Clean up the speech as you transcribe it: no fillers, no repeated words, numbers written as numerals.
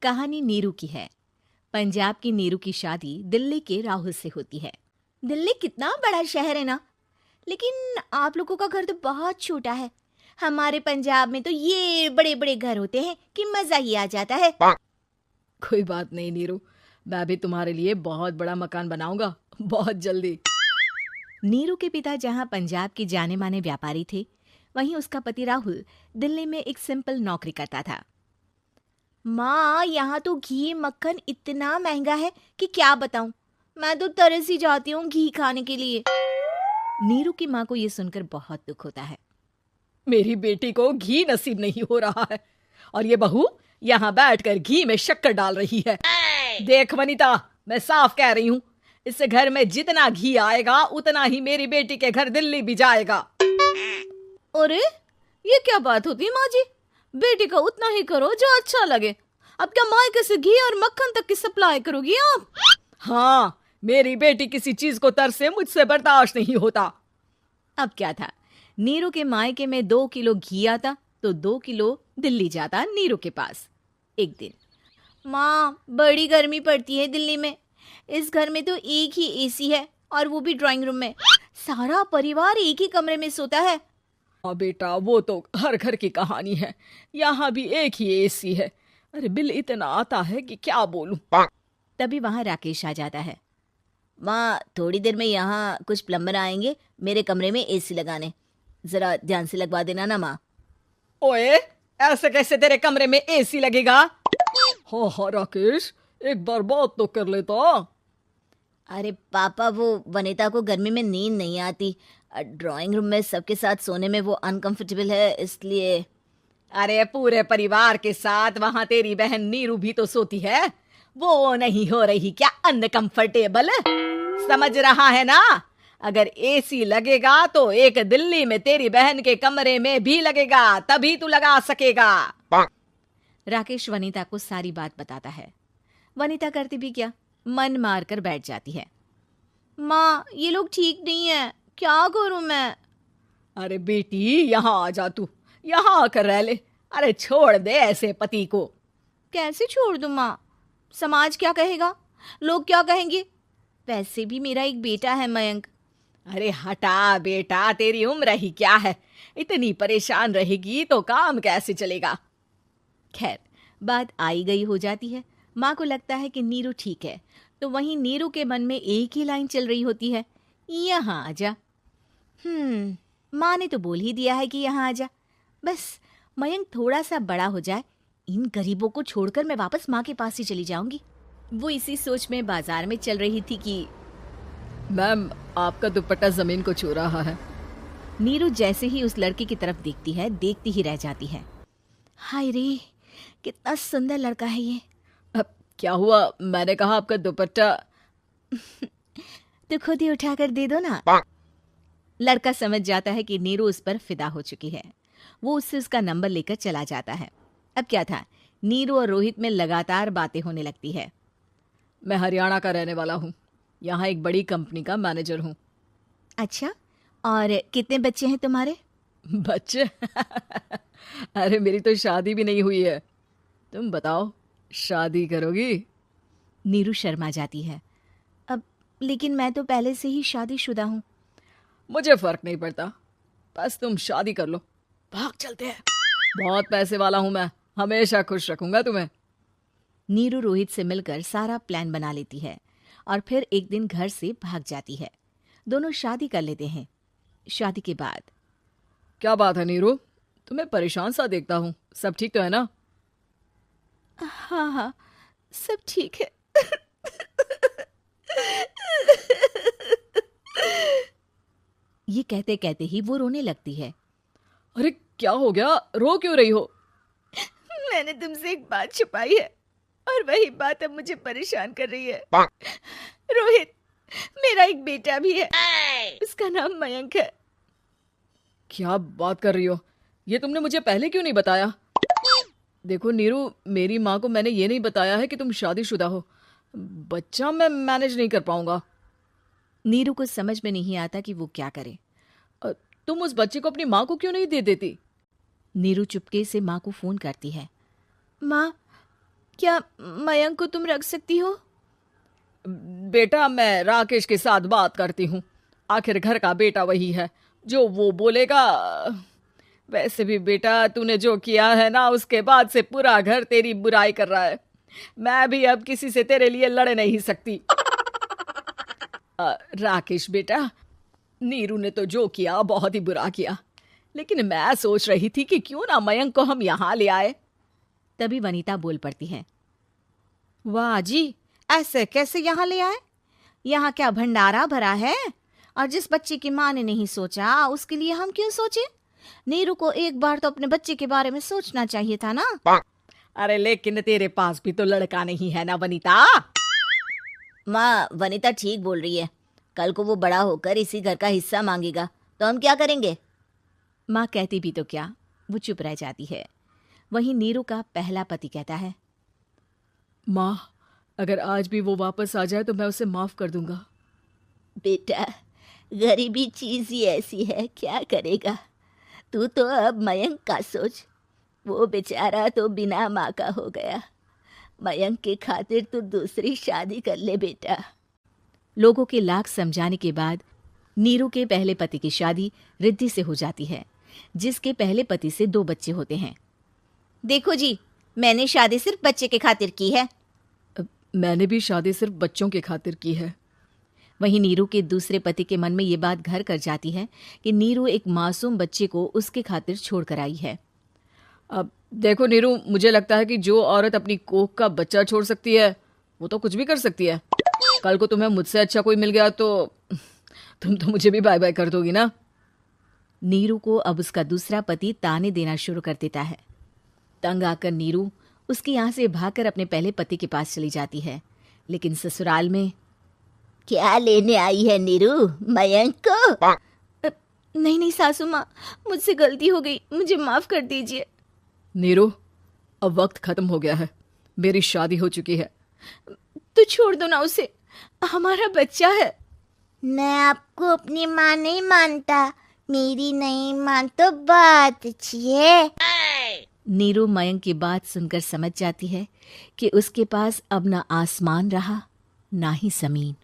कहानी नीरू की है। पंजाब की नीरू की शादी दिल्ली के राहुल से होती है। दिल्ली कितना बड़ा शहर है ना, लेकिन आप लोगों का घर तो बहुत छोटा है। हमारे पंजाब में तो ये बड़े बड़े घर होते हैं कि मजा ही आ जाता है। कोई बात नहीं नीरू, मैं भी तुम्हारे लिए बहुत बड़ा मकान बनाऊंगा बहुत जल्दी। नीरू के पिता जहाँ पंजाब के जाने माने व्यापारी थे, वहीं उसका पति राहुल दिल्ली में एक सिंपल नौकरी करता था। माँ, यहाँ तो घी मक्खन इतना महंगा है कि क्या बताऊं। मैं तो तरस ही जाती हूँ घी खाने के लिए। नीरू की माँ को ये सुनकर बहुत दुख होता है। मेरी बेटी को घी नसीब नहीं हो रहा है और ये बहू यहाँ बैठकर घी में शक्कर डाल रही है। देख वनिता, मैं साफ कह रही हूँ, इस घर में जितना घी आएगा उतना ही मेरी बेटी के घर दिल्ली भी जाएगा। अरे ये क्या बात होती माँ जी, बेटी का उतना ही करो जो अच्छा लगे। अब क्या मायके से घी और मक्खन तक की सप्लाई करोगी आप? हाँ, मेरी बेटी किसी चीज को तरसे मुझसे बर्दाश्त नहीं होता। अब क्या था, नीरू के मायके में 2 किलो घी आता तो 2 किलो दिल्ली जाता नीरू के पास। एक दिन, माँ बड़ी गर्मी पड़ती है दिल्ली में। इस घर में तो एक ही एसी है और वो भी ड्राइंग रूम में। सारा परिवार एक ही कमरे में सोता है। हाँ बेटा, वो तो हर घर की कहानी है। यहाँ भी एक ही एसी है। अरे बिल इतना आता है कि क्या बोलूं। तभी वहां राकेश आ जाता है। माँ, थोड़ी देर में यहाँ कुछ प्लम्बर आएंगे मेरे कमरे में एसी लगाने, जरा ध्यान से लगवा देना ना माँ। ओए, ऐसे कैसे तेरे कमरे में एसी लगेगा? हाँ हाँ राकेश, एक बार बात तो कर लेता। अरे पापा, वो वनिता को गर्मी में नींद नहीं आती। ड्राइंग रूम में सबके साथ सोने में वो अनकंफर्टेबल है, इसलिए। अरे पूरे परिवार के साथ वहां तेरी बहन नीरू भी तो सोती है, वो नहीं हो रही क्या अनकंफर्टेबल? समझ रहा है ना? अगर एसी लगेगा तो एक दिल्ली में तेरी बहन के कमरे में भी लगेगा, तभी तू लगा सकेगा। राकेश वनिता को सारी बात बताता है। वनिता करती भी क्या, मन मार कर बैठ जाती है। माँ, ये लोग ठीक नहीं है, क्या करूं मैं? अरे बेटी, यहाँ आ जा, तू यहाँ आकर रह ले। अरे छोड़ दे ऐसे पति को। कैसे छोड़ दूं माँ? समाज क्या कहेगा, लोग क्या कहेंगे? वैसे भी मेरा एक बेटा है मयंक। अरे हटा बेटा, तेरी उम्र ही क्या है, इतनी परेशान रहेगी तो काम कैसे चलेगा। खैर, बात आई गई हो जाती है। माँ को लगता है कि नीरू ठीक है, तो वहीं नीरू के मन में एक ही लाइन चल रही होती है, यहाँ आजा। माँ ने तो बोल ही दिया है कि यहाँ आजा। बस मयंक थोड़ा सा बड़ा हो जाए, इन गरीबों को छोड़कर मैं वापस माँ के पास ही चली जाऊंगी। वो इसी सोच में बाजार में चल रही थी कि मैम, आपका दुपट्टा जमीन को छू रहा है। नीरू जैसे ही उस लड़के की तरफ देखती है, देखती ही रह जाती है। हाय रे, कितना सुंदर लड़का है ये। अब क्या हुआ? मैंने कहा आपका दुपट्टा। तो खुद ही उठाकर दे दो ना। लड़का समझ जाता है कि नीरू उस पर फिदा हो चुकी है। वो उससे उसका नंबर लेकर चला जाता है। अब क्या था, नीरू और रोहित में लगातार बातें होने लगती है। मैं हरियाणा का रहने वाला हूँ, यहाँ एक बड़ी कंपनी का मैनेजर हूँ। अच्छा, और कितने बच्चे हैं तुम्हारे? बच्चे? अरे मेरी तो शादी भी नहीं हुई है। तुम बताओ, शादी करोगी? नीरू शर्मा जाती है। अब लेकिन मैं तो पहले से ही शादीशुदा हूँ। मुझे फर्क नहीं पड़ता, बस तुम शादी कर लो, भाग चलते हैं। बहुत पैसे वाला हूं मैं, हमेशा खुश रखूंगा तुम्हें। नीरू रोहित से मिलकर सारा प्लान बना लेती है और फिर एक दिन घर से भाग जाती है। दोनों शादी कर लेते हैं। शादी के बाद, क्या बात है नीरू, तुम्हें परेशान सा देखता हूँ, सब ठीक तो है ना? हाँ हाँ, सब ठीक है। ये कहते कहते ही वो रोने लगती है। अरे क्या हो गया, रो क्यों रही हो? मैंने तुमसे एक बात छुपाई है और वही बात अब मुझे परेशान कर रही है। रोहित, मेरा एक बेटा भी है, उसका नाम मयंक है। क्या बात कर रही हो, ये तुमने मुझे पहले क्यों नहीं बताया? देखो नीरू, मेरी माँ को मैंने ये नहीं बताया है कि तुम शादीशुदा हो। बच्चा मैं मैनेज नहीं कर पाऊंगा। नीरू को समझ में नहीं आता कि वो क्या करे। तुम उस बच्चे को अपनी माँ को क्यों नहीं दे देती? नीरू चुपके से माँ को फोन करती है। माँ, क्या मयंक को तुम रख सकती हो? बेटा, मैं राकेश के साथ बात करती हूँ। आखिर घर का बेटा वही है, जो वो बोलेगा। वैसे भी बेटा, तूने जो किया है ना, उसके बाद से पूरा घर तेरी बुराई कर रहा है। मैं भी अब किसी से तेरे लिए लड़ नहीं सकती। राकेश बेटा, नीरू ने तो जो किया बहुत ही बुरा किया, लेकिन मैं सोच रही थी कि क्यों ना मयंक को हम यहाँ ले आए। तभी वनीता बोल पड़ती है। वाह जी, ऐसे कैसे यहाँ ले आए? यहाँ क्या भंडारा भरा है? और जिस बच्चे की माँ ने नहीं सोचा, उसके लिए हम क्यों सोचे? नीरू को एक बार तो अपने बच्चे के बारे में सोचना चाहिए था ना। अरे लेकिन तेरे पास भी तो लड़का नहीं है ना वनीता। माँ, वनीता ठीक बोल रही है। कल को वो बड़ा होकर इसी घर का हिस्सा मांगेगा तो हम क्या करेंगे? माँ कहती भी तो क्या, वो चुप रह जाती है। वहीं नीरू का पहला पति कहता है, माँ, अगर आज भी वो वापस आ जाए तो मैं उसे माफ कर दूंगा। बेटा, गरीबी चीज ही ऐसी है, क्या करेगा। तू तो अब मयंक का सोच। वो बेचारा तो बिना माँ का हो गया। मयंक के खातिर तू दूसरी शादी कर ले बेटा। लोगों के लाख समझाने के बाद नीरू के पहले पति की शादी रिद्धि से हो जाती है, जिसके पहले पति से 2 बच्चे होते हैं। देखो जी, मैंने शादी सिर्फ बच्चे के खातिर की है। मैंने भी शादी सिर्फ बच्चों के खातिर की है। वहीं नीरू के दूसरे पति के मन में ये बात घर कर जाती है कि नीरू एक मासूम बच्चे को उसके खातिर छोड़ कर आई है। अब देखो नीरू, मुझे लगता है कि जो औरत अपनी कोख का बच्चा छोड़ सकती है, वो तो कुछ भी कर सकती है। कल को तुम्हें मुझसे अच्छा कोई मिल गया तो तुम तो मुझे भी बाय बाय कर दोगी ना। नीरू को अब उसका दूसरा पति ताने देना शुरू कर देता है। तंग आकर नीरू उसके यहाँ से भागकर अपने पहले पति के पास चली जाती है। लेकिन ससुराल में क्या लेने आई है नीरू, मयंक को? नहीं नहीं सासू माँ, मुझसे गलती हो गई, मुझे माफ कर दीजिए। नीरू, अब वक्त खत्म हो गया है, मेरी शादी हो चुकी है। तो छोड़ दो ना उसे, हमारा बच्चा है। मैं आपको अपनी माँ नहीं मानता, मेरी नहीं मान तो बात अच्छी है। नीरू मयंक की बात सुनकर समझ जाती है कि उसके पास अब ना आसमान रहा ना ही जमीन।